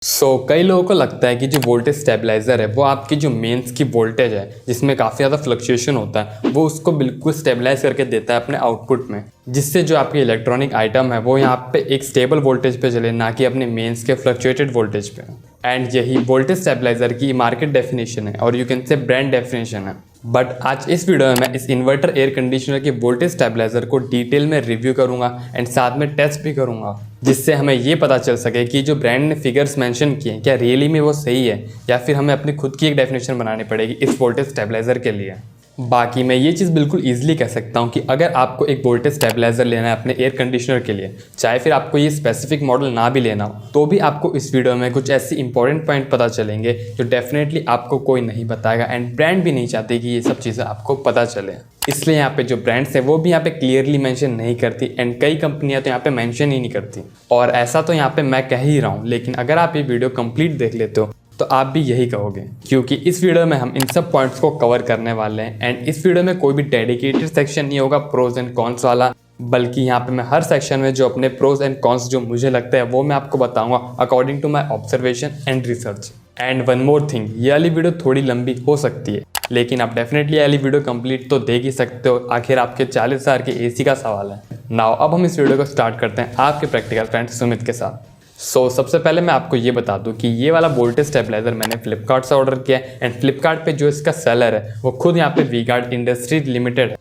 कई लोगों को लगता है कि जो वोल्टेज स्टेबलाइज़र है वो आपकी जो मेंस की वोल्टेज है जिसमें काफ़ी ज़्यादा फ्लक्चुएशन होता है वो उसको बिल्कुल स्टेबलाइज करके देता है अपने आउटपुट में, जिससे जो आपकी इलेक्ट्रॉनिक आइटम है वो यहाँ पे एक स्टेबल वोल्टेज पे चले, ना कि अपने मेंस के फ्लक्चुएटेड वोल्टेज पे। एंड यही वोल्टेज स्टेबलाइज़र की मार्केट डेफिनेशन है और you can say brand definition है। बट आज इस वीडियो में मैं इस इन्वर्टर एयर कंडीशनर के वोल्टेज स्टेबलाइजर को डिटेल में रिव्यू करूंगा एंड साथ में टेस्ट भी करूंगा, जिससे हमें ये पता चल सके कि जो ब्रांड ने फिगर्स मेंशन किए हैं क्या रियली में वो सही है या फिर हमें अपनी खुद की एक डेफिनेशन बनानी पड़ेगी इस वोल्टेज स्टेबलाइजर के लिए। बाकी मैं ये चीज़ बिल्कुल ईजिली कह सकता हूँ कि अगर आपको एक वोल्टेज स्टेबलाइजर लेना है अपने एयर कंडीशनर के लिए, चाहे फिर आपको ये स्पेसिफिक मॉडल ना भी लेना हो, तो भी आपको इस वीडियो में कुछ ऐसी इंपॉर्टेंट पॉइंट पता चलेंगे जो डेफिनेटली आपको कोई नहीं बताएगा एंड ब्रांड भी नहीं चाहती कि ये सब चीज़ें आपको पता चले। इसलिए यहाँ पे जो ब्रांड्स है वो भी यहाँ पे क्लियरली मेंशन नहीं करती एंड कई कंपनियाँ तो यहाँ पे मेंशन ही नहीं करती। और ऐसा तो यहाँ पे मैं कह ही रहा हूँ, लेकिन अगर आप ये वीडियो कंप्लीट देख लेते हो तो आप भी यही कहोगे, क्योंकि इस वीडियो में हम इन सब पॉइंट्स को कवर करने वाले हैं। एंड इस वीडियो में कोई भी डेडिकेटेड सेक्शन नहीं होगा प्रोज एंड कॉन्स वाला, बल्कि यहाँ पे मैं हर सेक्शन में जो अपने प्रोज एंड कॉन्स जो मुझे लगता है वो मैं आपको बताऊंगा according to my observation and research. And one more thing, ये वाली वीडियो थोड़ी लंबी हो सकती है, लेकिन आप डेफिनेटली ये वाली वीडियो कंप्लीट तो देख ही सकते हो, आखिर आपके 40,000 के AC का सवाल है। नाउ अब हम इस वीडियो को स्टार्ट करते हैं आपके प्रैक्टिकल फ्रेंड सुमित के साथ। सबसे पहले मैं आपको ये बता दूं कि ये वाला वोल्टेज स्टेबलाइजर मैंने फ्लिपकार्ट से ऑर्डर किया है एंड फ्लिपकार्ट पे जो इसका सेलर है वो खुद यहाँ पे वी-गार्ड इंडस्ट्रीज लिमिटेड है।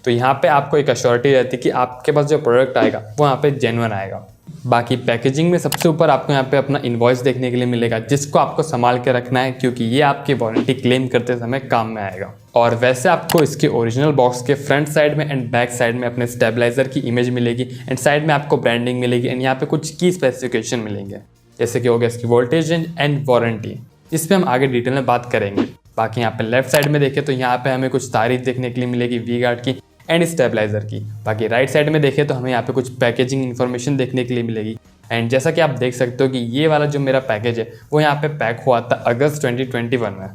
तो यहाँ पे आपको एक अश्योरिटी रहती है कि आपके पास जो प्रोडक्ट आएगा वो यहाँ पे जेन्युइन आएगा। बाकी पैकेजिंग में सबसे ऊपर आपको यहाँ पे अपना इनवॉइस देखने के लिए मिलेगा, जिसको आपको संभाल के रखना है क्योंकि ये आपकी वारंटी क्लेम करते समय काम में आएगा। और वैसे आपको इसके ओरिजिनल बॉक्स के फ्रंट साइड में एंड बैक साइड में अपने स्टेबलाइजर की इमेज मिलेगी एंड साइड में आपको ब्रांडिंग मिलेगी एंड यहाँ पे कुछ की स्पेसिफिकेशन मिलेंगे, जैसे कि हो गया इसकी वोल्टेज एंड वारंटी। इस पर हम आगे डिटेल में बात करेंगे। बाकी यहाँ पे लेफ्ट साइड में देखें तो यहाँ पे हमें कुछ तारीख देखने के लिए मिलेगी वी-गार्ड की एंड स्टेबलाइजर की। बाकी राइट साइड में देखें तो हमें यहाँ पे कुछ पैकेजिंग इन्फॉर्मेशन देखने के लिए मिलेगी। एंड जैसा कि आप देख सकते हो कि ये वाला जो मेरा पैकेज है वो यहाँ पे पैक हुआ था अगस्त 2021 में,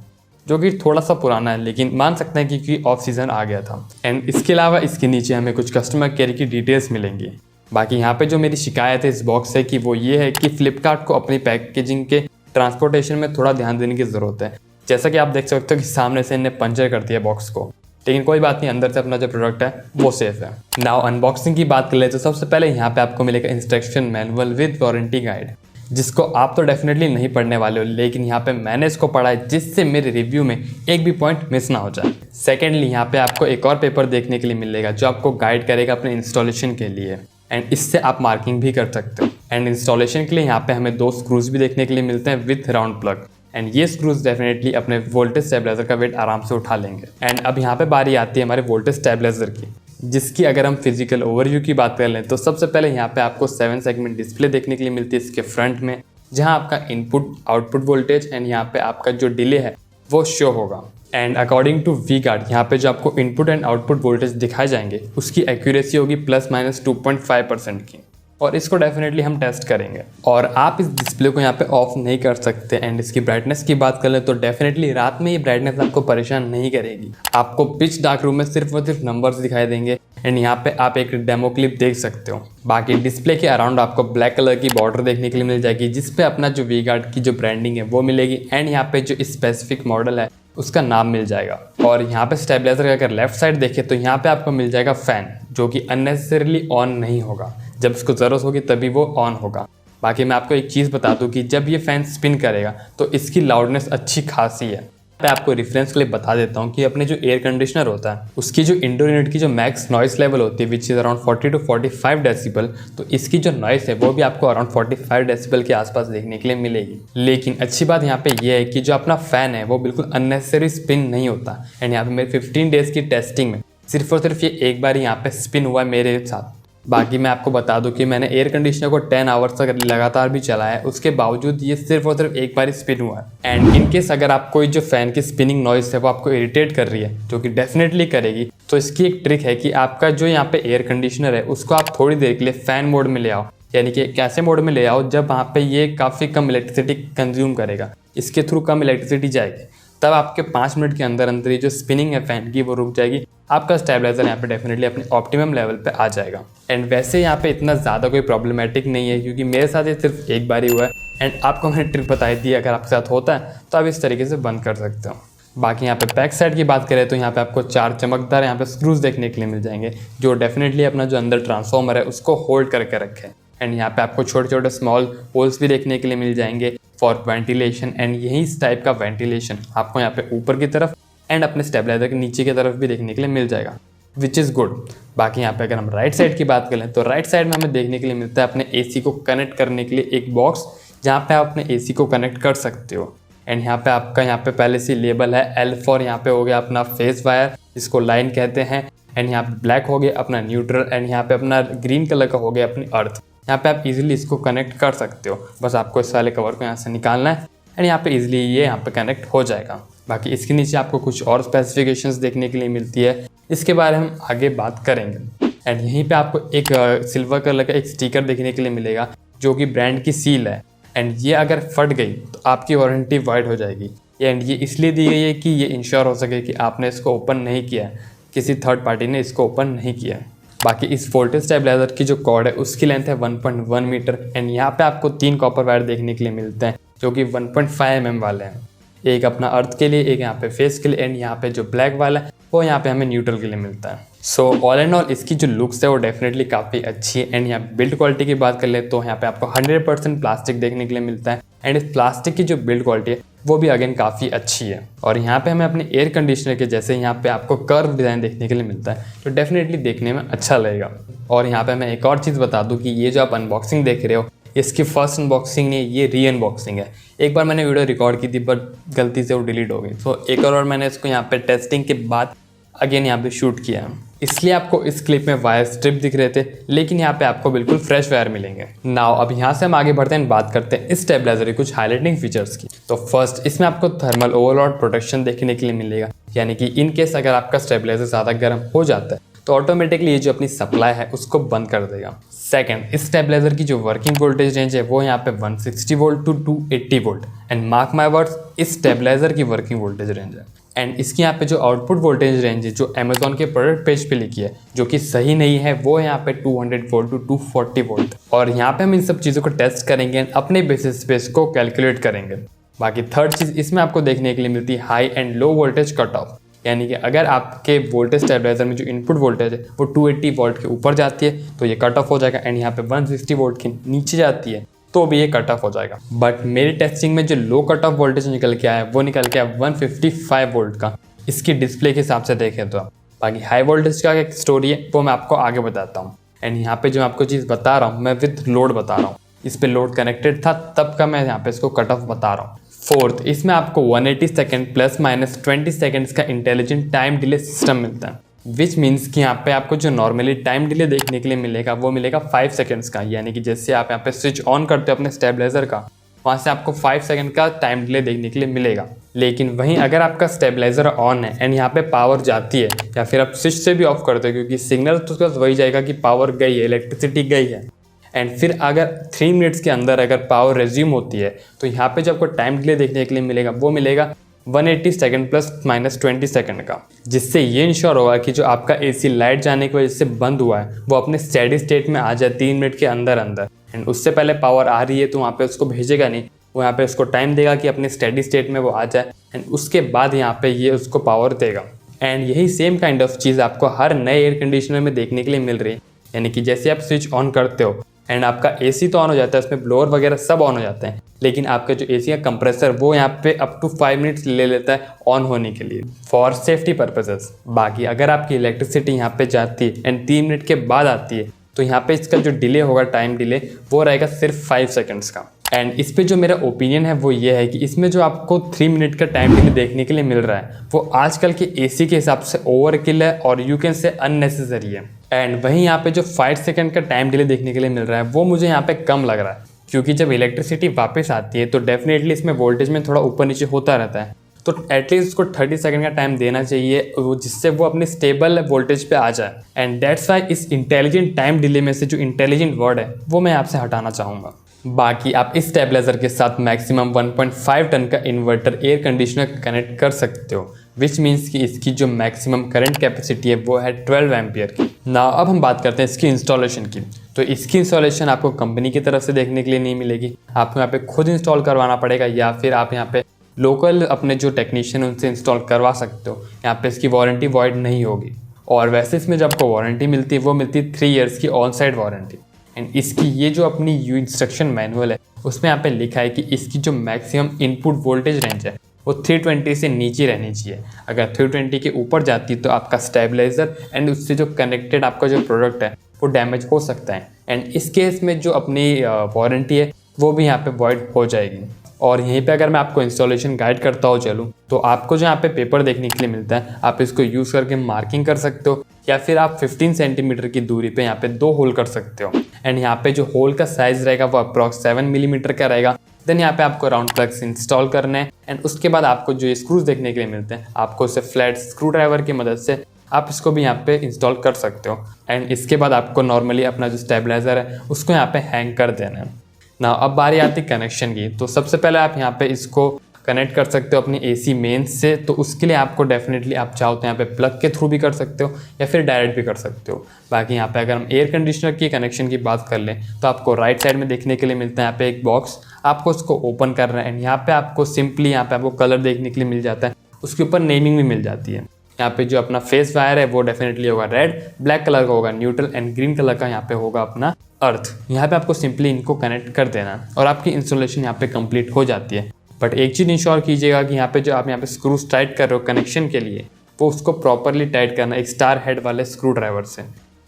जो कि थोड़ा सा पुराना है, लेकिन मान सकते हैं क्योंकि ऑफ सीजन आ गया था। एंड इसके अलावा इसके नीचे हमें कुछ कस्टमर केयर की डिटेल्स मिलेंगी। बाकी यहाँ पे जो मेरी शिकायत है इस बॉक्स से कि वो ये है कि फ्लिपकार्ट को अपनी पैकेजिंग के ट्रांसपोर्टेशन में थोड़ा ध्यान देने की ज़रूरत है। जैसा कि आप देख सकते हो कि सामने से इन्हें पंचर कर दिया बॉक्स को, लेकिन कोई बात नहीं, अंदर से अपना जो प्रोडक्ट है वो सेफ है। नाउ अनबॉक्सिंग की बात कर ले तो सबसे पहले यहाँ पे आपको मिलेगा instruction manual with warranty guide, जिसको आप तो डेफिनेटली नहीं पढ़ने वाले हो, लेकिन यहाँ पे मैंने इसको पढ़ा है जिससे मेरे रिव्यू में एक भी पॉइंट मिस ना हो जाए। सेकेंडली यहाँ पे आपको एक और पेपर देखने के लिए मिलेगा जो आपको गाइड करेगा अपने इंस्टॉलेशन के लिए एंड इससे आप मार्किंग भी कर सकते हो। एंड इंस्टॉलेशन के लिए यहाँ पे हमें 2 स्क्रूज भी देखने के लिए मिलते हैं विथ राउंड प्लग एंड ये स्क्रूज डेफिनेटली अपने वोल्टेज स्टेबलाइजर का वेट आराम से उठा लेंगे। एंड अब यहाँ पे बारी आती है हमारे वोल्टेज स्टेबलाइजर की, जिसकी अगर हम फिजिकल ओवरव्यू की बात कर लें तो सबसे पहले यहाँ पे आपको 7 सेगमेंट डिस्प्ले देखने के लिए मिलती है इसके फ्रंट में, जहाँ आपका इनपुट आउटपुट वोल्टेज एंड यहाँ पे आपका जो डिले है वो शो होगा। एंड अकॉर्डिंग टू वी-गार्ड यहाँ पे जो आपको इनपुट एंड आउटपुट वोल्टेज दिखाए जाएंगे उसकी एक्यूरेसी होगी ±2.5% की, और इसको डेफिनेटली हम टेस्ट करेंगे। और आप इस डिस्प्ले को यहाँ पे ऑफ नहीं कर सकते। एंड इसकी ब्राइटनेस की बात कर ले तो डेफिनेटली रात में ये ब्राइटनेस आपको परेशान नहीं करेगी, आपको पिच डार्क रूम में सिर्फ और सिर्फ नंबर्स दिखाई देंगे। एंड यहाँ पे आप एक डेमो क्लिप देख सकते हो। बाकी डिस्प्ले के अराउंड आपको ब्लैक कलर की बॉर्डर देखने के लिए मिल जाएगी, जिसपे अपना जो वी-गार्ड की जो ब्रांडिंग है वो मिलेगी एंड यहाँ पे जो स्पेसिफिक मॉडल है उसका नाम मिल जाएगा। और यहाँ पे स्टेबलाइजर का अगर लेफ्ट साइड देखें तो यहाँ पे आपको मिल जाएगा फैन, जो कि अननेसेसरीली ऑन नहीं होगा, जब इसको ज़रूरत होगी तभी वो ऑन होगा। बाकी मैं आपको एक चीज़ बता दूं कि जब ये फ़ैन स्पिन करेगा तो इसकी लाउडनेस अच्छी खासी है। मैं आपको रेफरेंस के लिए बता देता हूं कि अपने जो एयर कंडीशनर होता है उसकी जो इंडोर यूनिट की जो मैक्स नॉइस लेवल होती है which is around 40 to 45 decibel, तो इसकी जो नॉइस है वो भी आपको अराउंड 45 डेसिबल के आसपास देखने के लिए मिलेगी। लेकिन अच्छी बात यहाँ पे ये है कि जो अपना फ़ैन है वो बिल्कुल अननेसेसरी स्पिन नहीं होता। एंड यहाँ पे मेरे 15 डेज़ की टेस्टिंग में सिर्फ और सिर्फ ये एक बार यहाँ पे स्पिन हुआ है मेरे साथ। बाकी मैं आपको बता दूं कि मैंने एयर कंडीशनर को 10 आवर्स तक लगातार भी चलाया है, उसके बावजूद ये सिर्फ और सिर्फ एक बार ही स्पिन हुआ है। एंड इन केस अगर आप कोई जो फ़ैन की स्पिनिंग नॉइस है वो आपको इरिटेट कर रही है, जो कि डेफिनेटली करेगी, तो इसकी एक ट्रिक है कि आपका जो यहाँ पे एयर कंडीशनर है उसको आप थोड़ी देर के लिए फ़ैन मोड में ले आओ, यानी कि कैसे मोड में ले आओ जब वहाँ पे ये काफ़ी कम इलेक्ट्रिसिटी कंज्यूम करेगा, इसके थ्रू कम इलेक्ट्रिसिटी जाएगी, तब आपके 5 मिनट के अंदर अंदर ये जो स्पिनिंग है फ़ैन की वो रुक जाएगी, आपका स्टेबलाइजर यहाँ पे डेफिनेटली अपने ऑप्टिमम लेवल पे आ जाएगा। एंड वैसे यहाँ पे इतना ज़्यादा कोई प्रॉब्लमेटिक नहीं है, क्योंकि मेरे साथ ये सिर्फ एक बार ही हुआ है एंड आपको मैंने ट्रिक बताई थी, अगर आपके साथ होता है तो आप इस तरीके से बंद कर सकते हो। बाकी यहाँ पे बैक साइड की बात करें तो यहाँ पे आपको 4 चमकदार यहाँ पे स्क्रूज देखने के लिए मिल जाएंगे, जो डेफिनेटली अपना जो अंदर ट्रांसफॉर्मर है उसको होल्ड करके रखे। एंड यहाँ पे आपको छोटे छोटे स्मॉल होल्स भी देखने के लिए मिल जाएंगे फॉर वेंटिलेशन। एंड यही इस टाइप का वेंटिलेशन आपको यहाँ पे ऊपर की तरफ एंड अपने स्टेबलाइजर के नीचे की तरफ भी देखने के लिए मिल जाएगा, विच इज़ गुड। बाकी यहाँ पे अगर हम राइट साइड की बात करें तो राइट साइड में हमें देखने के लिए मिलता है अपने AC को कनेक्ट करने के लिए एक बॉक्स, जहाँ पे आप अपने AC को कनेक्ट कर सकते हो। एंड यहाँ पे आपका यहाँ पे पहले से लेबल है L फॉर यहाँ पे हो गया अपना फेस वायर, जिसको लाइन कहते हैं। एंड यहाँ पे ब्लैक हो गया अपना न्यूट्रल, एंड यहाँ पे अपना ग्रीन कलर का हो गया अपनी अर्थ। यहाँ पे आप इजीली इसको कनेक्ट कर सकते हो, बस आपको इस वाले कवर को यहाँ से निकालना है एंड यहाँ पे इजीली ये यहाँ पे कनेक्ट हो जाएगा। बाकी इसके नीचे आपको कुछ और स्पेसिफिकेशंस देखने के लिए मिलती है, इसके बारे में हम आगे बात करेंगे। एंड यहीं पे आपको एक सिल्वर कलर का एक स्टिकर देखने के लिए मिलेगा, जो कि ब्रांड की सील है। एंड ये अगर फट गई तो आपकी वारंटी वाइड हो जाएगी। एंड ये इसलिए दी गई है कि ये इंश्योर हो सके कि आपने इसको ओपन नहीं किया है, किसी थर्ड पार्टी ने इसको ओपन नहीं किया है। बाकी इस वोल्टेज स्टेबलाइजर की जो कॉर्ड है उसकी लेंथ है 1.1 मीटर। एंड यहाँ पे आपको 3 कॉपर वायर देखने के लिए मिलते हैं, जो कि 1.5 mm वाले हैं। एक अपना अर्थ के लिए, एक यहाँ पे फेस के लिए, एंड यहाँ पे जो ब्लैक वाला है वो यहाँ पे हमें न्यूट्रल के लिए मिलता है। सो ऑल एंड ऑल इसकी जो लुक्स है वो डेफिनेटली काफ़ी अच्छी है। एंड यहाँ बिल्ड क्वालिटी की बात कर ले तो यहाँ पे आपको 100% प्लास्टिक देखने के लिए मिलता है। एंड इस प्लास्टिक की जो बिल्ड क्वालिटी है वो भी अगेन काफ़ी अच्छी है। और यहाँ पे हमें अपने एयर कंडीशनर के जैसे यहाँ पे आपको कर्व डिज़ाइन देखने के लिए मिलता है, जो डेफिनेटली देखने में अच्छा लगेगा। और यहाँ पे मैं एक और चीज़ बता दूँ कि ये जो आप अनबॉक्सिंग देख रहे हो, इसकी फर्स्ट अनबॉक्सिंग नहीं, ये री अनबॉक्सिंग है। एक बार मैंने वीडियो रिकॉर्ड की थी बट गलती से वो डिलीट हो गई, तो एक और मैंने इसको यहाँ पे टेस्टिंग के बाद अगेन यहाँ पे शूट किया है। इसलिए आपको इस क्लिप में वायर स्ट्रिप दिख रहे थे, लेकिन यहाँ पे आपको बिल्कुल फ्रेश वायर मिलेंगे। नाउ अब यहाँ से हम आगे बढ़ते हैं, बात करते हैं इस स्टेबलाइजर के कुछ हाईलाइटिंग फीचर्स की। तो फर्स्ट, इसमें आपको थर्मल ओवरलोड प्रोटेक्शन देखने के लिए मिलेगा, यानी कि इन केस अगर आपका स्टेबलाइजर ज़्यादा गर्म हो जाता है तो ऑटोमेटिकली ये जो अपनी सप्लाई है उसको बंद कर देगा। सेकंड, इस स्टेबलाइजर की जो वर्किंग वोल्टेज रेंज है वो यहाँ पे 160 volt to 280 volt. And mark my words, इस स्टेबलाइजर की वर्किंग वोल्टेज रेंज है। एंड इसकी यहाँ पे जो आउटपुट वोल्टेज रेंज है जो अमेजोन के प्रोडक्ट पेज पे लिखी है, जो कि सही नहीं है, वो है यहाँ पे 200 वोल्ट टू 240 वोल्ट। और यहाँ पे हम इन सब चीज़ों को टेस्ट करेंगे एंड अपने बेसिस पे इसको कैलकुलेट करेंगे। बाकी थर्ड चीज़ इसमें आपको देखने के लिए मिलती है high and low voltage cut off, यानी कि अगर आपके वोल्टेज स्टेबलाइजर में जो इनपुट वोल्टेज है वो 280 वोल्ट के ऊपर जाती है तो ये कट ऑफ हो जाएगा। एंड यहाँ पे 160 वोल्ट के नीचे जाती है तो भी ये कट ऑफ हो जाएगा। बट मेरी टेस्टिंग में जो लो कट ऑफ वोल्टेज निकल के आया वो निकल के आया 155 वोल्ट का, इसकी डिस्प्ले के हिसाब से देखें तो। बाकी हाई वोल्टेज का एक स्टोरी है वो मैं आपको आगे बताता हूँ। एंड यहाँ पे जो आपको चीज़ बता रहा हूँ मैं विद लोड बता रहा हूँ, इस पर लोड कनेक्टेड था तब का मैं यहाँ पे इसको कट ऑफ बता रहा हूँ। फोर्थ, इसमें आपको 180 सेकेंड प्लस माइनस 20 सेकेंड्स का इंटेलिजेंट टाइम डिले सिस्टम मिलता है, विच मीन्स कि यहाँ पे आपको जो नॉर्मली टाइम डिले देखने के लिए मिलेगा वो मिलेगा 5 सेकेंड्स का। यानी कि जैसे आप यहाँ पे स्विच ऑन करते हो अपने स्टेबलाइजर का, वहाँ से आपको 5 सेकेंड का टाइम डिले देखने के लिए मिलेगा। लेकिन वहीं अगर आपका स्टेबलाइजर ऑन है एंड यहाँ पे पावर जाती है या फिर आप स्विच से भी ऑफ करते हो, क्योंकि सिग्नल तो उसके पास वही जाएगा कि पावर गई है, इलेक्ट्रिसिटी गई है। एंड फिर अगर 3 मिनट्स के अंदर अगर पावर रेज्यूम होती है तो यहाँ पे जो आपको टाइम डिले देखने के लिए मिलेगा वो मिलेगा 180 सेकेंड प्लस माइनस 20 सेकेंड का, जिससे ये इंश्योर होगा कि जो आपका AC लाइट जाने की वजह से बंद हुआ है वो अपने स्टेडी स्टेट में आ जाए 3 मिनट के अंदर अंदर। एंड उससे पहले पावर आ रही है तो वहाँ पे उसको भेजेगा नहीं, वो यहाँ पे उसको टाइम देगा कि अपने स्टेडी स्टेट में वो आ जाए, एंड उसके बाद यहाँ पे ये उसको पावर देगा। एंड यही सेम काइंड ऑफ चीज़ आपको हर नए एयर कंडीशनर में देखने के लिए मिल रही है। यानी कि जैसे आप स्विच ऑन करते हो एंड आपका AC तो ऑन हो जाता है, उसमें ब्लोअर वगैरह सब ऑन हो जाते हैं, लेकिन आपका जो AC का कंप्रेसर वो यहाँ पे अप टू 5 मिनट्स ले लेता है ऑन होने के लिए फॉर सेफ्टी पर्पसेस। बाकी अगर आपकी इलेक्ट्रिसिटी यहाँ पे जाती है एंड 3 मिनट के बाद आती है तो यहाँ पे इसका जो डिले होगा, टाइम डिले, वो रहेगा सिर्फ 5 सेकेंड्स का। एंड इस पे जो मेरा ओपिनियन है वो ये है कि इसमें जो आपको 3 मिनट का टाइम डिले देखने के लिए मिल रहा है वो आजकल के AC के हिसाब से ओवरकिल है और यू कैन से अननेसेसरी है। एंड वहीं यहाँ पे जो 5 सेकंड का टाइम डिले देखने के लिए मिल रहा है वो मुझे यहाँ पे कम लग रहा है, क्योंकि जब इलेक्ट्रिसिटी वापस आती है तो डेफिनेटली इसमें वोल्टेज में थोड़ा ऊपर नीचे होता रहता है, तो एटलीस्ट उसको 30 सेकंड का टाइम देना चाहिए जिससे वो अपनी स्टेबल वोल्टेज पे आ जाए। एंड दैट्स वाई इस इंटेलिजेंट टाइम डिले में से जो इंटेलिजेंट वर्ड है वो मैं आपसे हटाना चाहूँगा। बाकी आप इस स्टेबलाइजर के साथ मैक्सिमम 1.5 टन का इन्वर्टर एयर कंडीशनर कनेक्ट कर सकते हो, विच मीन्स कि इसकी जो मैक्सिमम करंट कैपेसिटी है वो है 12 एम्पियर की। ना अब हम बात करते हैं इसकी इंस्टॉलेशन की। तो इसकी इंस्टॉलेशन आपको कंपनी की तरफ से देखने के लिए नहीं मिलेगी, आपको यहाँ पे खुद इंस्टॉल करवाना पड़ेगा, या फिर आप यहाँ पे लोकल अपने जो टेक्नीशियन उनसे इंस्टॉल करवा सकते हो। यहाँ पे इसकी वारंटी वॉइड नहीं होगी। और वैसे इसमें जो आपको वारंटी मिलती है वो मिलती है 3 ईयर्स की ऑन साइड वारंटी। एंड इसकी ये जो अपनी इंस्ट्रक्शन मैनुअल है उसमें यहाँ पे लिखा है कि इसकी जो मैक्सिमम इनपुट वोल्टेज रेंज है वो 320 से नीचे रहनी चाहिए। अगर 320 के ऊपर जाती है तो आपका स्टेबलाइजर एंड उससे जो कनेक्टेड आपका जो प्रोडक्ट है वो डैमेज हो सकता है। एंड इस केस में जो अपनी वारंटी है वो भी यहाँ पे वॉइड हो जाएगी। और यहीं पे अगर मैं आपको इंस्टॉलेशन गाइड करता हूँ चलूँ, तो आपको जो यहाँ पे पेपर देखने के लिए मिलता है, आप इसको यूज़ करके मार्किंग कर सकते हो, या फिर आप 15 सेंटीमीटर की दूरी पे यहाँ पे 2 होल कर सकते हो। एंड यहाँ पे जो होल का साइज़ रहेगा वो अप्रॉक्स 7 मिलीमीटर का रहेगा। देन यहाँ पे आपको राउंड प्लग्स इंस्टॉल करने हैं। एंड उसके बाद आपको जो स्क्रूज देखने के लिए मिलते हैं, आपको उसे फ्लैट स्क्रू ड्राइवर की मदद से आप इसको भी यहाँ पे इंस्टॉल कर सकते हो। एंड इसके बाद आपको नॉर्मली अपना जो स्टेबलाइजर है उसको यहाँ पे हैंग कर देना है। ना अब बारी आती कनेक्शन की। तो सबसे पहले आप यहाँ पे इसको कनेक्ट कर सकते हो अपनी एसी मेन्स से। तो उसके लिए आपको डेफिनेटली आप चाहो तो यहाँ पे प्लग के थ्रू भी कर सकते हो या फिर डायरेक्ट भी कर सकते हो। बाकी यहाँ पे अगर हम एयर कंडीशनर की कनेक्शन की बात कर लें तो आपको राइट साइड में देखने के लिए मिलता है यहाँ पे एक बॉक्स, आपको उसको ओपन करना है। एंड यहाँ पे आपको सिंपली यहाँ पे आपको कलर देखने के लिए मिल जाता है, उसके ऊपर नेमिंग भी मिल जाती है। यहाँ पे जो अपना फेस वायर है वो डेफिनेटली होगा रेड, ब्लैक कलर का होगा न्यूट्रल, एंड ग्रीन कलर का यहाँ पे होगा अपना अर्थ। यहाँ पे आपको सिंपली इनको कनेक्ट कर देना है और आपकी इंस्टॉलेशन यहाँ पे कंप्लीट हो जाती है। बट एक चीज़ इंश्योर कीजिएगा कि यहाँ पे जो आप यहाँ पे स्क्रूज टाइट कर रहे हो कनेक्शन के लिए, वो उसको प्रॉपरली टाइट करना एक स्टार हेड वाले स्क्रू ड्राइवर से,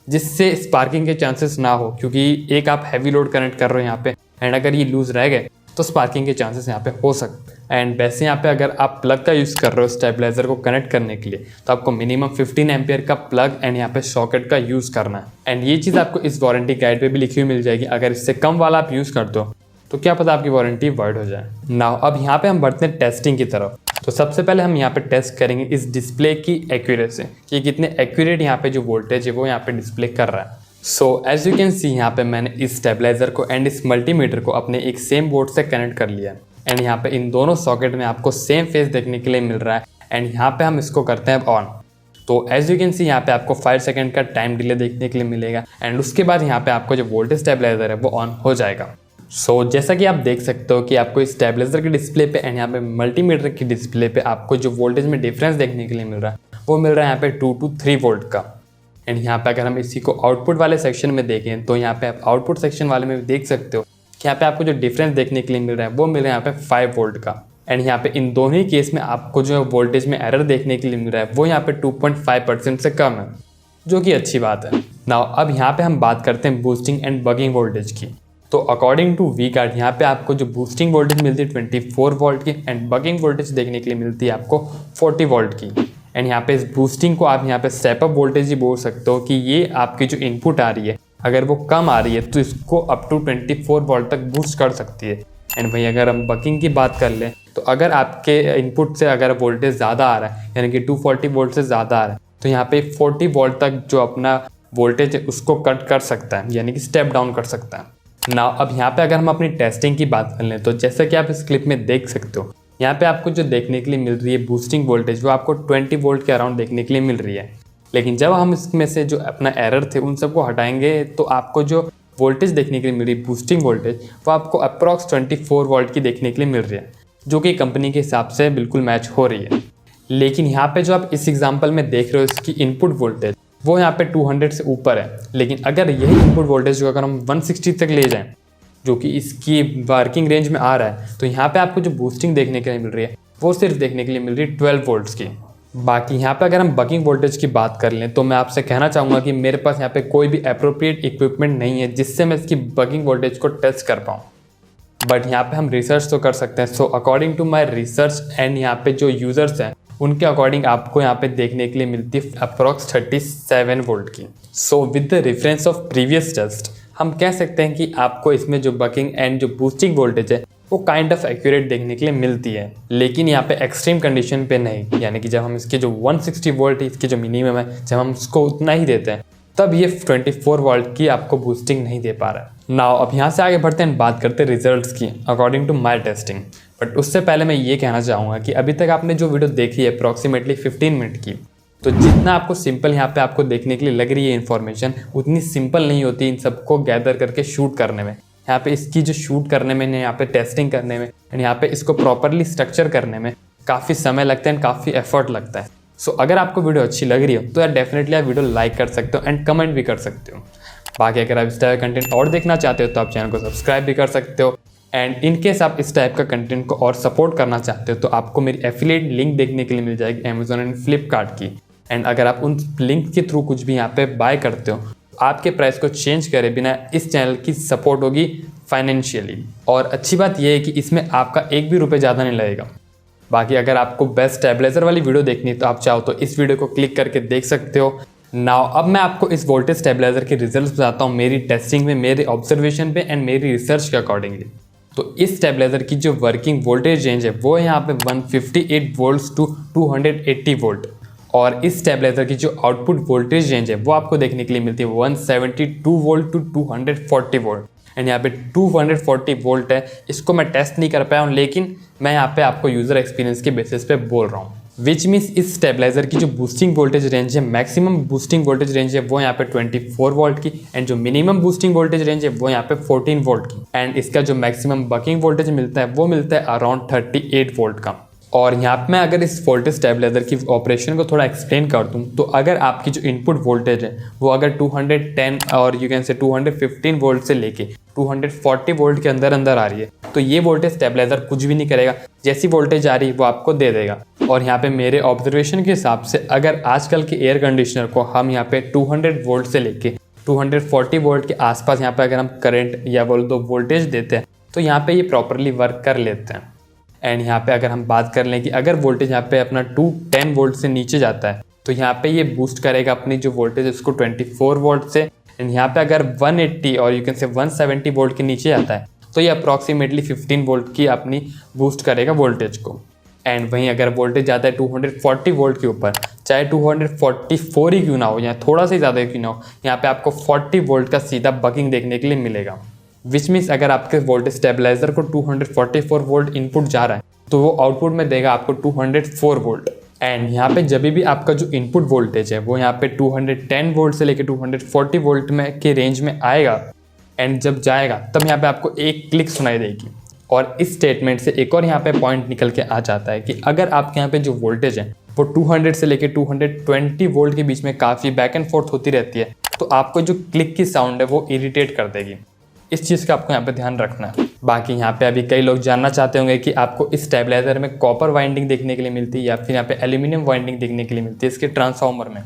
जिससे स्पार्किंग के चांसेस ना हो। क्योंकि एक आप हैवी लोड कनेक्ट कर रहे हो यहाँ पे, एंड अगर ये लूज रह गए तो स्पार्किंग के चांसेस यहाँ पे हो सकते हैं। एंड वैसे यहाँ पे अगर आप प्लग का यूज़ कर रहे हो स्टेबलाइजर को कनेक्ट करने के लिए, तो आपको मिनिमम 15 एम्पियर का प्लग एंड यहाँ पे सॉकेट का यूज़ करना है। एंड ये चीज़ आपको इस वारंटी गाइड पे भी लिखी हुई मिल जाएगी। अगर इससे कम वाला आप यूज़ करते हो तो क्या पता आपकी वारंटी वॉइड हो जाए। नाउ अब यहाँ पे हम बढ़ते हैं टेस्टिंग की तरफ। तो सबसे पहले हम यहाँ पे टेस्ट करेंगे इस डिस्प्ले की एक्यूरेसी, कि कितने एक्यूरेट यहाँ पे जो वोल्टेज है वो यहाँ पे डिस्प्ले कर रहा है। So as you can see यहाँ पे मैंने इस स्टेबलाइजर को एंड इस मल्टीमीटर को अपने एक सेम बोर्ड से कनेक्ट कर लिया है। एंड यहाँ पे इन दोनों सॉकेट में आपको सेम फेस देखने के लिए मिल रहा है। एंड यहाँ पे हम इसको करते हैं ऑन। तो एज यू कैन सी यहाँ पे आपको 5 सेकंड का टाइम डिले देखने के लिए मिलेगा। एंड उसके बाद यहाँ पे आपको जो वोल्टेज स्टेबलाइजर है वो ऑन हो जाएगा। सो जैसा कि आप देख सकते हो कि आपको इस स्टेबलाइजर के डिस्प्ले पे एंड यहाँ पे मल्टीमीटर की डिस्प्ले पे आपको जो वोल्टेज में डिफरेंस देखने के लिए मिल रहा है वो मिल रहा है यहाँ पे 2 to 3 वोल्ट का। एंड यहाँ पे अगर हम इसी को आउटपुट वाले सेक्शन में देखें तो यहाँ पे आप आउटपुट सेक्शन वाले में भी देख सकते हो कि यहाँ पे आपको जो डिफरेंस देखने के लिए मिल रहा है वो मिल रहा है यहाँ पे 5 वोल्ट का। एंड यहाँ पे इन दोनों ही केस में आपको जो वोल्टेज में एरर देखने के लिए मिल रहा है वो यहाँ पे 2.5% से कम है, जो कि अच्छी बात है। नाउ अब यहाँ पे हम बात करते हैं बूस्टिंग एंड बगिंग वोल्टेज की। तो अकॉर्डिंग टू वी गार्ड यहाँ पे आपको जो बूस्टिंग वोल्टेज मिलती है 24 वोल्ट की, एंड बगिंग वोल्टेज देखने के लिए मिलती है आपको 40 वोल्ट की। एंड यहाँ पे इस बूस्टिंग को आप यहाँ पे स्टेप अप वोल्टेज ही बोल सकते हो कि ये आपकी जो इनपुट आ रही है अगर वो कम आ रही है तो इसको अप टू 24 वोल्ट तक बूस्ट कर सकती है। एंड भाई अगर हम बगिंग की बात कर लें तो अगर आपके इनपुट से अगर वोल्टेज ज़्यादा आ रहा है, यानी कि 240 वोल्ट से ज़्यादा आ रहा है, तो यहाँ पे 40 वोल्ट तक जो अपना वोल्टेज है उसको कट कर सकता है, यानी कि स्टेप डाउन कर सकता है। ना अब यहाँ पे अगर हम अपनी टेस्टिंग की बात कर लें तो जैसा कि आप इस क्लिप में देख सकते हो, यहाँ पे आपको जो देखने के लिए मिल रही है बूस्टिंग वोल्टेज वो आपको 20 वोल्ट के अराउंड देखने के लिए मिल रही है। लेकिन जब हम इसमें से जो अपना एरर थे उन सबको हटाएंगे तो आपको जो वोल्टेज देखने के लिए मिल रही है बूस्टिंग वोल्टेज वो आपको अप्रॉक्स 24 वोल्ट की देखने के लिए मिल रही है, जो कि कंपनी के हिसाब से बिल्कुल मैच हो रही है। लेकिन यहाँ पे जो आप इस एग्जाम्पल में देख रहे हो इसकी इनपुट वोल्टेज वो यहाँ पे 200 से ऊपर है। लेकिन अगर यही इनपुट वोल्टेज जो अगर हम 160 तक ले जाएं, जो कि इसकी वर्किंग रेंज में आ रहा है, तो यहाँ पे आपको जो बूस्टिंग देखने के लिए मिल रही है वो सिर्फ देखने के लिए मिल रही है 12 वोल्ट्स की। बाकी यहाँ पे अगर हम बगिंग वोल्टेज की बात कर लें तो मैं आपसे कहना चाहूँगा कि मेरे पास यहाँ पे कोई भी अप्रोप्रिएट इक्विपमेंट नहीं है जिससे मैं इसकी बगिंग वोल्टेज को टेस्ट कर पाऊँ। बट यहाँ पे हम रिसर्च तो कर सकते हैं। So according to my research and यहाँ पे जो यूज़र्स हैं उनके अकॉर्डिंग आपको यहाँ पे देखने के लिए मिलती है अप्रॉक्स 37 वोल्ट की। So with the reference of previous test हम कह सकते हैं कि आपको इसमें जो बगिंग एंड जो बूस्टिंग वोल्टेज है वो काइंड ऑफ एक्यूरेट देखने के लिए मिलती है, लेकिन यहाँ पे एक्सट्रीम कंडीशन पे नहीं। यानी कि जब हम इसके जो 160 वोल्ट इसकी जो मिनिमम है जब हम उसको उतना ही देते हैं तब ये 24 वोल्ट की आपको बूस्टिंग नहीं दे पा रहा है। नाउ अब यहाँ से आगे बढ़ते हैं, बात करते हैं रिजल्ट्स की according to my testing. But उससे पहले मैं ये कहना चाहूँगा कि अभी तक आपने जो वीडियो देखी है अप्रॉक्सीमेटली 15 मिनट की, तो जितना आपको सिंपल यहाँ पे आपको देखने के लिए लग रही है इन्फॉर्मेशन, उतनी सिंपल नहीं होती इन सबको गैदर करके शूट करने में। यहाँ पे इसकी जो शूट करने में, यहाँ पे टेस्टिंग करने में एंड यहाँ पे इसको प्रॉपरली स्ट्रक्चर करने में काफ़ी समय लगता है एंड काफ़ी एफर्ट लगता है। सो अगर आपको वीडियो अच्छी लग रही हो तो यार डेफिनेटली आप वीडियो लाइक कर सकते हो एंड कमेंट भी कर सकते हो। बाकी अगर आप इस टाइप का कंटेंट और देखना चाहते हो तो आप चैनल को सब्सक्राइब भी कर सकते हो। एंड इन केस आप इस टाइप का कंटेंट को और सपोर्ट करना चाहते हो तो आपको मेरी एफिलिएट लिंक देखने के लिए मिल जाएगी अमेजोन एंड फ्लिपकार्ट की। एंड अगर आप उन लिंक के थ्रू कुछ भी यहाँ पे बाय करते हो, आपके प्राइस को चेंज करे बिना इस चैनल की सपोर्ट होगी फाइनेंशियली। और अच्छी बात यह है कि इसमें आपका एक भी रुपये ज़्यादा नहीं लगेगा। बाकी अगर आपको बेस्ट स्टेबलाइजर वाली वीडियो देखनी है तो आप चाहो तो इस वीडियो को क्लिक करके देख सकते हो। नाउ अब मैं आपको इस वोल्टेज स्टेबलाइजर के रिजल्ट्स बताता हूँ मेरी टेस्टिंग में, मेरे ऑब्जर्वेशन पे एंड मेरी रिसर्च के अकॉर्डिंगली। तो इस स्टेबलाइजर की जो वर्किंग वोल्टेज रेंज है वो है यहाँ पे 158 वोल्ट्स टू 280 वोल्ट। और इस स्टेबलाइजर की जो आउटपुट वोल्टेज रेंज है वो आपको देखने के लिए मिलती है 172 वोल्ट टू 240 वोल्ट। एंड यहाँ पे 240 वोल्ट है। इसको मैं टेस्ट नहीं कर पाया हूँ, लेकिन मैं यहाँ पे आपको यूज़र एक्सपीरियंस के बेसिस पे बोल रहा हूँ। विच मीन्स इस स्टेबलाइजर की जो बूस्टिंग वोल्टेज रेंज है, मैक्सिमम बूस्टिंग वोल्टेज रेंज है वो यहाँ पे 24 वोल्ट की एंड जो मिनिमम बूस्टिंग वोल्टेज रेंज है वो यहाँ पे 14 वोल्ट की। एंड इसका जो मैक्सिमम बकिंग वोल्टेज मिलता है वो मिलता है अराउंड 38 वोल्ट का। और यहाँ पे मैं अगर इस वोल्टेज स्टेबलाइजर की ऑपरेशन को थोड़ा एक्सप्लेन कर दूँ तो अगर आपकी जो इनपुट वोल्टेज है वो अगर 210 और यू कैन से 215 वोल्ट से लेके 240 वोल्ट के अंदर आ रही है तो ये वोल्टेज स्टेबलाइजर कुछ भी नहीं करेगा। जैसी वोल्टेज आ रही है वो आपको दे देगा। और यहाँ पे मेरे ऑब्जर्वेशन के हिसाब से अगर आजकल के एयर कंडीशनर को हम यहाँ पे 200 वोल्ट से लेके 240 वोल्ट के आसपास यहाँ पे अगर हम करंट या बोल दो वोल्टेज देते हैं तो यहाँ पे ये प्रॉपरली वर्क कर लेते हैं। एंड यहाँ पे अगर हम बात कर लें कि अगर वोल्टेज यहाँ पे अपना 210 वोल्ट से नीचे जाता है तो यहाँ पे ये बूस्ट करेगा अपनी जो वोल्टेज उसको 24 वोल्ट से। एंड यहाँ पे अगर 180 और यू कैन से 170 वोल्ट के नीचे जाता है तो ये अप्रॉक्सीमेटली 15 वोल्ट की अपनी बूस्ट करेगा वोल्टेज को। एंड वहीं अगर वोल्टेज जाता है 240 वोल्ट के ऊपर, चाहे 244 ही क्यों ना हो या थोड़ा सा ज़्यादा क्यों ना हो, यहाँ पे आपको 40 वोल्ट का सीधा बकिंग देखने के लिए मिलेगा। विच मीन्स अगर आपके वोल्टेज स्टेबलाइजर को 244 वोल्ट इनपुट जा रहा है तो वो आउटपुट में देगा आपको 204 वोल्ट। एंड यहाँ पे जब भी आपका जो इनपुट वोल्टेज है वो यहाँ पे 210 वोल्ट से लेकर 240 वोल्ट में के रेंज में आएगा एंड जब जाएगा तब यहाँ पे आपको एक क्लिक सुनाई देगी। और इस स्टेटमेंट से एक और यहाँ पे पॉइंट निकल के आ जाता है कि अगर आपके यहाँ पे जो वोल्टेज है वो 200 से लेकर 220 वोल्ट के बीच में काफ़ी बैक एंड फोर्थ होती रहती है तो आपको जो क्लिक की साउंड है वो इरिटेट कर देगी। इस चीज़ का आपको यहाँ पे ध्यान रखना है। बाकी यहाँ पे अभी कई लोग जानना चाहते होंगे कि आपको इस स्टेबलाइजर में कॉपर वाइंडिंग देखने के लिए मिलती है या फिर यहाँ पे एल्यूमिनियम वाइंडिंग देखने के लिए मिलती है इसके ट्रांसफार्मर में।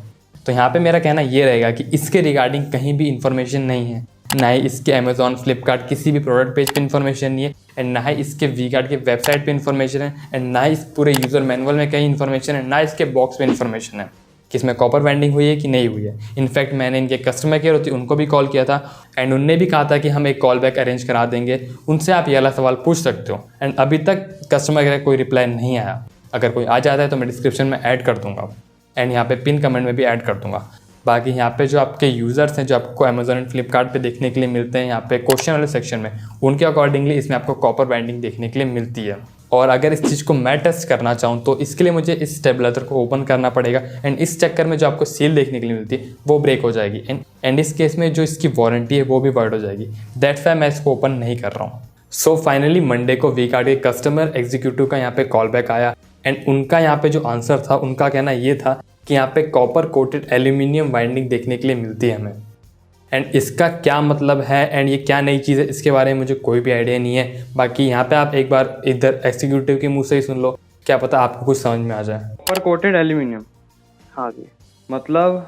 तो यहाँ पे मेरा कहना ये रहेगा कि इसके रिगार्डिंग कहीं भी इन्फॉर्मेशन नहीं है, ना ही इसके अमेजॉन फ्लिपकार्ट किसी भी प्रोडक्ट पेज पे इन्फॉर्मेशन नहीं है एंड ना ही इसके वीगार्ड के वेबसाइट पे इन्फॉर्मेशन है एंड ना ही इस पूरे यूज़र मैनुअल में कहीं इन्फॉर्मेशन है, ना इसके बॉक्स में इन्फॉर्मेशन है कि इसमें कॉपर वाइंडिंग हुई है कि नहीं हुई है। इनफैक्ट मैंने इनके कस्टमर केयर होती उनको भी कॉल किया था एंड उनने भी कहा था कि हम एक कॉल बैक अरेंज करा देंगे, उनसे आप ये वाला सवाल पूछ सकते हो। एंड अभी तक कस्टमर केयर का कोई रिप्लाई नहीं आया। अगर कोई आ जाता है तो मैं डिस्क्रिप्शन में ऐड कर दूंगा एंड यहाँ पे पिन कमेंट में भी ऐड कर दूंगा। बाकी यहाँ पे जो आपके यूज़र्स हैं जो आपको अमेजोन एंड फ्लिपकार्ट पे देखने के लिए मिलते हैं यहाँ पे क्वेश्चन वाले सेक्शन में, उनके अकॉर्डिंगली इसमें आपको कॉपर वाइंडिंग देखने के लिए मिलती है। और अगर इस चीज़ को मैं टेस्ट करना चाहूँ तो इसके लिए मुझे इस स्टेबलाइजर को ओपन करना पड़ेगा एंड इस चक्कर में जो आपको सील देखने के लिए मिलती है वो ब्रेक हो जाएगी एंड इस केस में जो इसकी वारंटी है वो भी वर्ड हो जाएगी। दैट्स वाई मैं इसको ओपन नहीं कर रहा हूँ। सो फाइनली मंडे को वीगार्ड के कस्टमर एग्जीक्यूटिव का यहाँ पे कॉल बैक आया एंड उनका यहाँ पे जो आंसर था उनका कहना ये था कि यहाँ पे कॉपर कोटेड एल्यूमिनियम वाइंडिंग देखने के लिए मिलती है हमें। एंड इसका क्या मतलब है एंड ये क्या नई चीज़ है इसके बारे में मुझे कोई भी आइडिया नहीं है। बाकी यहाँ पे आप एक बार इधर एग्जीक्यूटिव के मुंह से ही सुन लो, क्या पता आपको कुछ समझ में आ जाए। कॉपर कोटेड एल्यूमिनियम, हाँ जी, मतलब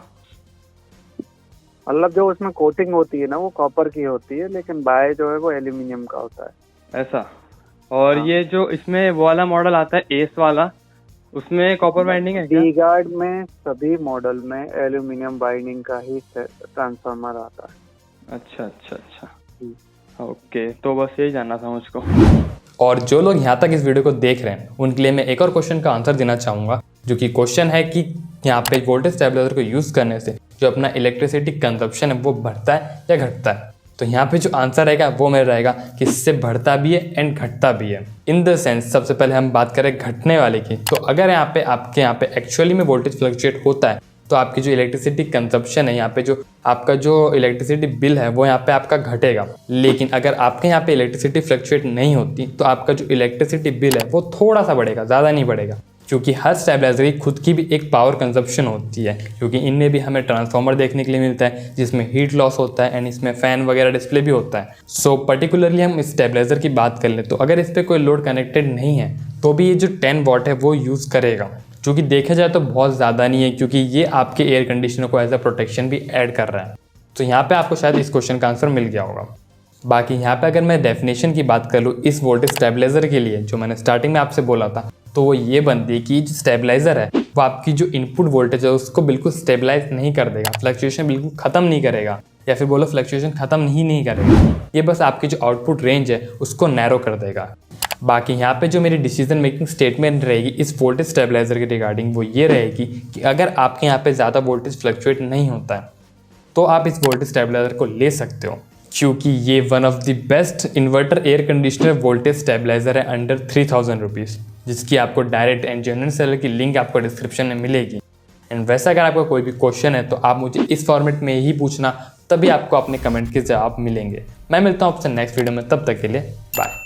जो उसमें कोटिंग होती है ना वो कॉपर की होती है लेकिन बाय जो है वो एल्यूमिनियम का होता है ऐसा। और हाँ। ये जो इसमें वो वाला मॉडल आता है एस वाला, उसमें कॉपर बाइंडिंग है क्या? वी-गार्ड में सभी मॉडल में एल्यूमिनियम बाइंडिंग का ही ट्रांसफार्मर आता है। अच्छा अच्छा अच्छा, ओके, तो बस यही जानना था मुझको। और जो लोग यहाँ तक इस वीडियो को देख रहे हैं उनके लिए मैं एक और क्वेश्चन का आंसर देना चाहूँगा, जो कि क्वेश्चन है कि यहाँ पे वोल्टेज स्टेबलाइजर को यूज़ करने से जो अपना इलेक्ट्रिसिटी कंजप्शन है वो बढ़ता है या घटता है। तो यहाँ पे जो आंसर रहेगा वो मेरा रहेगा कि इससे बढ़ता भी है एंड घटता भी है। इन द सेंस सबसे पहले हम बात करें घटने वाले की, तो अगर यहाँ पे आपके यहाँ पे एक्चुअली में वोल्टेज फ्लक्चुएट होता है तो आपकी जो इलेक्ट्रिसिटी कंजप्शन है, यहाँ पे जो आपका जो इलेक्ट्रिसिटी बिल है वो यहाँ पे आपका घटेगा। लेकिन अगर आपके यहाँ पे इलेक्ट्रिसिटी फ्लक्चुएट नहीं होती तो आपका जो इलेक्ट्रिसिटी बिल है वो थोड़ा सा बढ़ेगा, ज़्यादा नहीं बढ़ेगा, क्योंकि हर स्टेबलाइजर की खुद की भी एक पावर कंजप्शन होती है, क्योंकि इनमें भी हमें ट्रांसफार्मर देखने के लिए मिलता है जिसमें हीट लॉस होता है एंड इसमें फ़ैन वगैरह डिस्प्ले भी होता है। सो पर्टिकुलरली हम इस स्टेबलाइजर की बात कर लें तो अगर इस पर कोई लोड कनेक्टेड नहीं है तो भी ये जो 10 वॉट है वो यूज़ करेगा, जो कि देखा जाए तो बहुत ज़्यादा नहीं है, क्योंकि ये आपके एयर कंडीशनर को एज अ प्रोटेक्शन भी ऐड कर रहा है। तो यहाँ पे आपको शायद इस क्वेश्चन का आंसर मिल गया होगा। बाकी यहाँ पे अगर मैं डेफिनेशन की बात कर लूँ इस वोल्टेज स्टेबलाइजर के लिए, जो मैंने स्टार्टिंग में आपसे बोला था, तो वो ये बनती है कि जो स्टेबलाइजर है वो आपकी जो इनपुट वोल्टेज है उसको बिल्कुल स्टेबलाइज नहीं कर देगा, फ्लक्चुएशन बिल्कुल ख़त्म नहीं करेगा, या फिर बोलो फ्लक्चुएशन ख़त्म ही नहीं करेगा। ये बस आपकी जो आउटपुट रेंज है उसको नैरो कर देगा। बाकी यहाँ पे जो मेरी डिसीजन मेकिंग स्टेटमेंट रहेगी इस वोल्टेज स्टेबलाइजर के रिगार्डिंग वो ये रहेगी कि अगर आपके यहाँ पे ज़्यादा वोल्टेज फ्लक्चुएट नहीं होता है तो आप इस वोल्टेज स्टेबलाइजर को ले सकते हो, क्योंकि ये one of the best inverter air conditioner voltage stabiliser है अंडर 3000 रुपीज़, जिसकी आपको डायरेक्ट एंड जेन्युइन सेलर की लिंक आपको डिस्क्रिप्शन में मिलेगी। एंड वैसे अगर आपका कोई भी क्वेश्चन है तो आप मुझे इस फॉर्मेट में ही पूछना, तभी आपको अपने कमेंट के जवाब मिलेंगे। मैं मिलता हूँ आपसे नेक्स्ट वीडियो में, तब तक के लिए बाय।